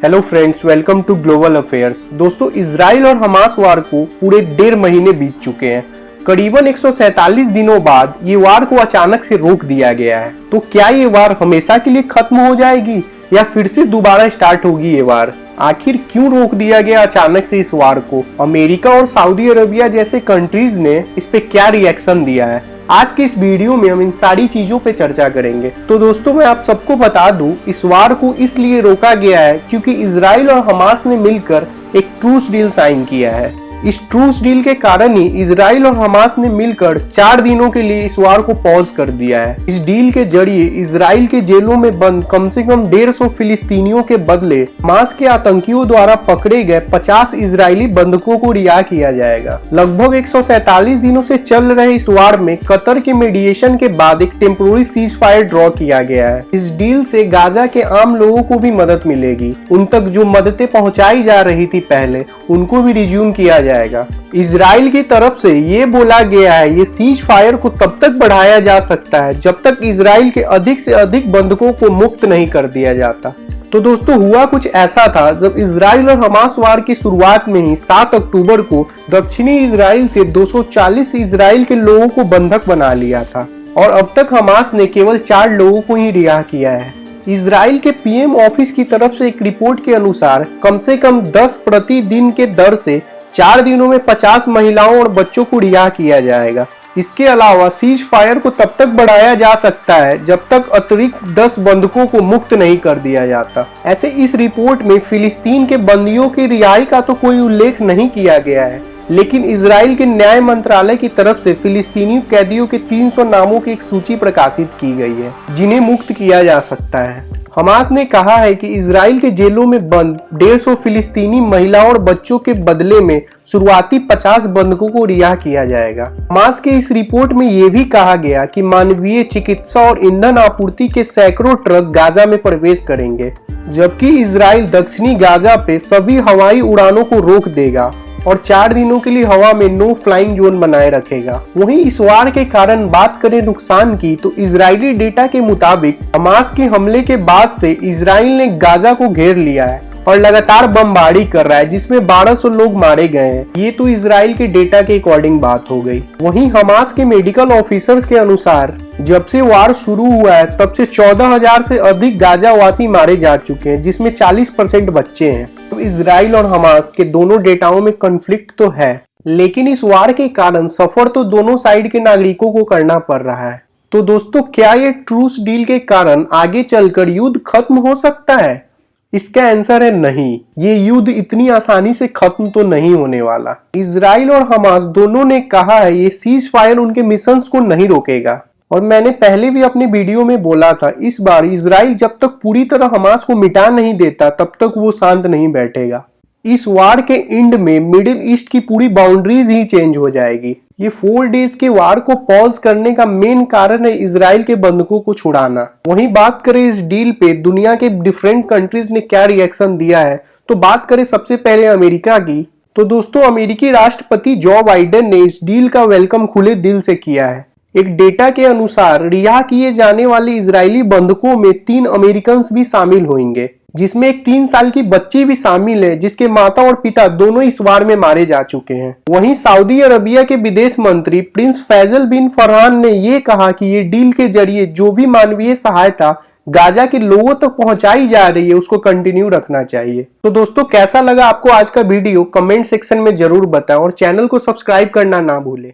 Hello friends, welcome to global affairs. दोस्तों, Israel और Hamas war को पूरे 1.5 महीने बीत चुके हैं। करीबन 147 दिनों बाद ये वार को अचानक से रोक दिया गया है। तो क्या ये वार हमेशा के लिए खत्म हो जाएगी या फिर से दोबारा स्टार्ट होगी ये वार? आखिर क्यों रोक दिया गया अचानक से इस वार को? अमेरिका और सऊदी अरबिया जैसे कंट्रीज ने इस पे क्या रिएक्शन दिया है? आज के इस वीडियो में हम इन सारी चीजों पे चर्चा करेंगे। तो दोस्तों, मैं आप सबको बता दूं, इस वार को इसलिए रोका गया है क्योंकि इजराइल और हमास ने मिलकर एक ट्रूस डील साइन किया है। इस ट्रूस डील के कारण ही इजराइल और हमास ने मिलकर 4 दिनों के लिए इस वार को पॉज कर दिया है। इस डील के जरिए इजराइल के जेलों में बंद कम से कम 150 फिलिस्तीनियों के बदले हमास के आतंकियों द्वारा पकड़े गए 50 इजरायली बंधकों को रिहा किया जाएगा। लगभग 147 दिनों से चल रहे इस वार में कतर के मीडिएशन के बाद एक टेम्पोररी सीज फायर ड्रॉ किया गया है। इस डील से गाजा के आम लोगों को भी मदद मिलेगी। उन तक जो मददें पहुंचाई जा रही थी पहले, उनको भी रिज्यूम किया जाएगा। इजराइल की तरफ से ये बोला गया है ये सीज फायर को तब तक बढ़ाया जा सकता है जब तक इजराइल के अधिक से अधिक बंधकों को मुक्त नहीं कर दिया जाता। तो दोस्तों, हुआ कुछ ऐसा था जब इजराइल और हमास वार की शुरुआत में ही 7 अक्टूबर को दक्षिणी इजराइल से 240 इजराइल के लोगों को बंधक बना लिया था और अब तक हमास ने केवल 4 लोगों को ही रिहा किया है। इजराइल के पीएम ऑफिस की तरफ से एक रिपोर्ट के अनुसार कम से कम 10 प्रतिदिन के दर से 4 दिनों में 50 महिलाओं और बच्चों को रिहा किया जाएगा। इसके अलावा सीज फायर को तब तक बढ़ाया जा सकता है जब तक अतिरिक्त 10 बंधकों को मुक्त नहीं कर दिया जाता। ऐसे इस रिपोर्ट में फिलिस्तीन के बंदियों की रिहाई का तो कोई उल्लेख नहीं किया गया है, लेकिन इजराइल के न्याय मंत्रालय की तरफ से फिलिस्तीनी कैदियों के 300 नामों की एक सूची प्रकाशित की गई है जिन्हें मुक्त किया जा सकता है। हमास ने कहा है कि इजराइल के जेलों में बंद 150 फिलिस्तीनी महिलाओं और बच्चों के बदले में शुरुआती 50 बंधकों को रिहा किया जाएगा। हमास के इस रिपोर्ट में यह भी कहा गया कि मानवीय, चिकित्सा और ईंधन आपूर्ति के सैकड़ों ट्रक गाजा में प्रवेश करेंगे, जबकि इजराइल दक्षिणी गाजा पे सभी हवाई उड़ानों को रोक देगा और 4 दिनों के लिए हवा में नो फ्लाइंग जोन बनाए रखेगा। वहीं इस वार के कारण बात करें नुकसान की, तो इजरायली डेटा के मुताबिक हमास के हमले के बाद से इजराइल ने गाजा को घेर लिया है और लगातार बमबारी कर रहा है, जिसमें 1200 लोग मारे गए हैं। ये तो इजराइल के डेटा के अकॉर्डिंग बात हो गई। वहीं हमास के मेडिकल ऑफिसर्स के अनुसार जब से वार शुरू हुआ है तब से 14,000 से अधिक गाजा वासी मारे जा चुके हैं, जिसमें 40% बच्चे हैं। तो इजराइल और हमास के दोनों डेटाओं में कॉन्फ्लिक्ट तो है, लेकिन इस वार के कारण सफर तो दोनों साइड के नागरिकों को करना पड़ रहा है। तो दोस्तों, क्या ये ट्रूस डील के कारण आगे चलकर युद्ध खत्म हो सकता है? इसका आंसर है नहीं। ये युद्ध इतनी आसानी से खत्म तो नहीं होने वाला। इजराइल और हमास दोनों ने कहा है ये सीज फायर उनके मिशंस को नहीं रोकेगा, और मैंने पहले भी अपने वीडियो में बोला था, इस बार इजराइल जब तक पूरी तरह हमास को मिटा नहीं देता तब तक वो शांत नहीं बैठेगा। इस वार के एंड में मिडिल ईस्ट की पूरी बाउंड्रीज ही चेंज हो जाएगी। ये 4 डेज के वार को पॉज करने का मेन कारण है इजराइल के बंधकों को छुड़ाना। वहीं बात करें इस डील पे दुनिया के डिफरेंट कंट्रीज ने क्या रिएक्शन दिया है, तो बात करें सबसे पहले अमेरिका की। तो दोस्तों, अमेरिकी राष्ट्रपति जो बाइडेन ने इस डील का वेलकम खुले दिल से किया है। एक डेटा के अनुसार रिहा किए जाने वाले इजरायली बंधकों में 3 अमेरिकन भी शामिल होंगे, जिसमें एक 3 साल की बच्ची भी शामिल है जिसके माता और पिता दोनों इस वार में मारे जा चुके हैं। वहीं सऊदी अरबिया के विदेश मंत्री प्रिंस फैजल बिन फरहान ने यह कहा कि ये डील के जरिए जो भी मानवीय सहायता गाजा के लोगों तक पहुंचाई जा रही है उसको कंटिन्यू रखना चाहिए। तो दोस्तों, कैसा लगा आपको आज का वीडियो? कमेंट सेक्शन में जरूर बताएं और चैनल को सब्सक्राइब करना ना भूलें।